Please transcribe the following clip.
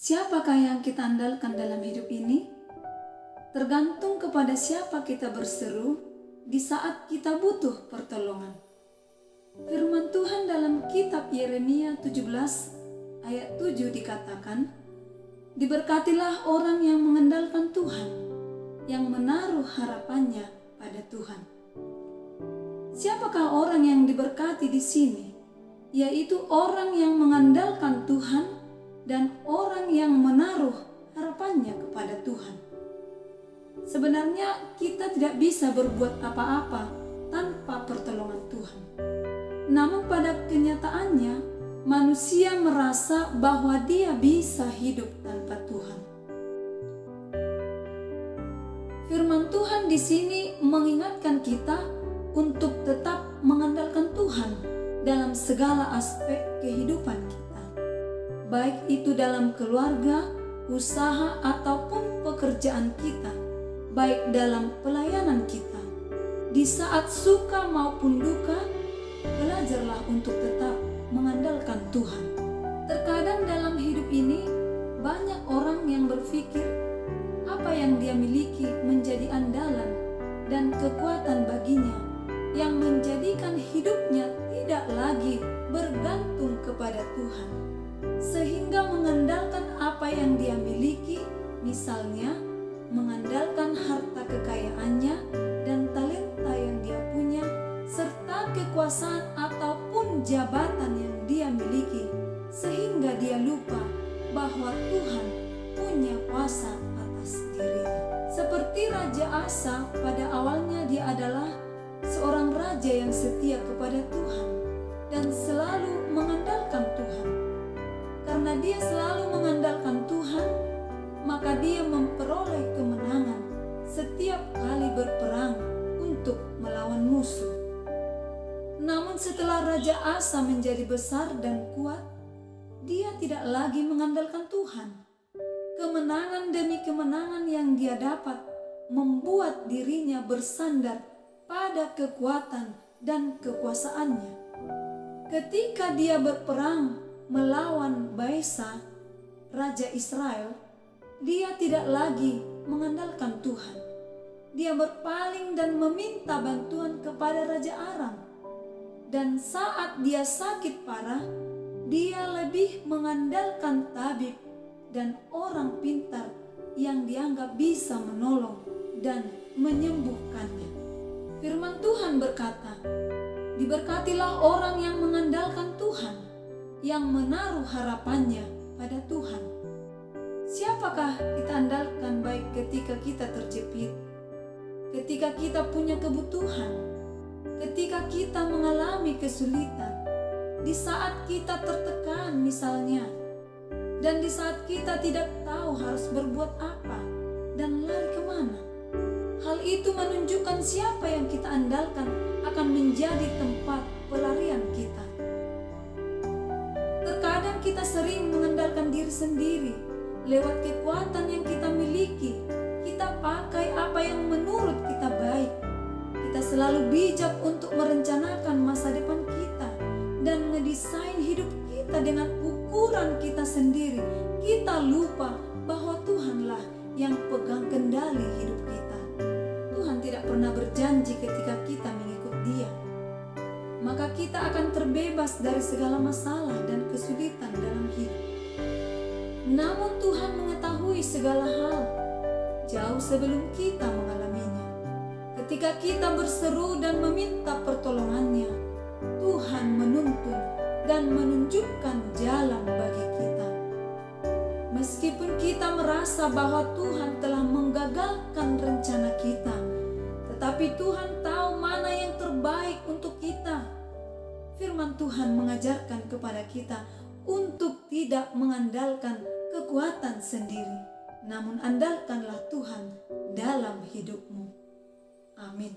Siapakah yang kita andalkan dalam hidup ini? Tergantung kepada siapa kita berseru di saat kita butuh pertolongan. Firman Tuhan dalam kitab Yeremia 17 ayat 7 dikatakan, "Diberkatilah orang yang mengandalkan Tuhan, yang menaruh harapannya pada Tuhan." Siapakah orang yang diberkati di sini? Yaitu orang yang mengandalkan Tuhan dan orang yang menaruh harapannya kepada Tuhan. Sebenarnya kita tidak bisa berbuat apa-apa tanpa pertolongan Tuhan. Namun pada kenyataannya manusia merasa bahwa dia bisa hidup tanpa Tuhan. Firman Tuhan di sini mengingatkan kita untuk tetap mengandalkan Tuhan dalam segala aspek kehidupan kita, baik itu dalam keluarga, usaha, ataupun pekerjaan kita, baik dalam pelayanan kita. Di saat suka maupun duka, belajarlah untuk tetap mengandalkan Tuhan. Terkadang dalam hidup ini, banyak orang yang berpikir apa yang dia miliki menjadi andalan dan kekuatan baginya, yang menjadikan hidupnya tidak lagi bergantung kepada Tuhan, sehingga mengandalkan apa yang dia miliki, misalnya mengandalkan harta kekayaannya dan talenta yang dia punya, serta kekuasaan ataupun jabatan yang dia miliki, sehingga dia lupa bahwa Tuhan punya kuasa atas dirinya. Seperti Raja Asa, pada awalnya dia adalah seorang raja yang setia kepada Tuhan dan selalu mengandalkan Tuhan. Karena dia selalu mengandalkan Tuhan, maka dia memperoleh kemenangan setiap kali berperang untuk melawan musuh. Namun setelah Raja Asa menjadi besar dan kuat, dia tidak lagi mengandalkan Tuhan. Kemenangan demi kemenangan yang dia dapat membuat dirinya bersandar pada kekuatan dan kekuasaannya. Ketika dia berperang melawan Baesa, Raja Israel, dia tidak lagi mengandalkan Tuhan. Dia berpaling dan meminta bantuan kepada Raja Aram. Dan saat dia sakit parah, dia lebih mengandalkan tabib dan orang pintar yang dianggap bisa menolong dan menyembuhkannya. Firman Tuhan berkata, "Diberkatilah orang yang mengandalkan Tuhan, yang menaruh harapannya pada Tuhan." Siapakah kita andalkan baik ketika kita terjepit, ketika kita punya kebutuhan, ketika kita mengalami kesulitan, di saat kita tertekan misalnya, dan di saat kita tidak tahu harus berbuat apa dan lari kemana. Hal itu menunjukkan siapa yang kita andalkan akan menjadi tempat pelarian kita. Terkadang kita sering mengandalkan diri sendiri lewat kekuatan yang kita miliki. Kita pakai apa yang menurut kita baik. Kita selalu bijak untuk merencanakan masa depan kita dan ngedesain hidup kita dengan ukuran kita sendiri. Kita lupa bahwa Tuhanlah yang pegang kendali hidup kita. Tuhan tidak pernah berjanji ketika kita mengikut Dia, maka kita akan terbebas dari segala masalah dan kesulitan dalam hidup. Namun Tuhan mengetahui segala hal jauh sebelum kita mengalaminya. Ketika kita berseru dan meminta pertolongannya, Tuhan menuntun dan menunjukkan jalan bagi kita. Meskipun kita merasa bahwa Tuhan telah menggagalkan rencana kita, tetapi Tuhan tahu mana yang terbaik untuk kita. Firman Tuhan mengajarkan kepada kita untuk tidak mengandalkan kekuatan sendiri, namun andalkanlah Tuhan dalam hidupmu. Amin.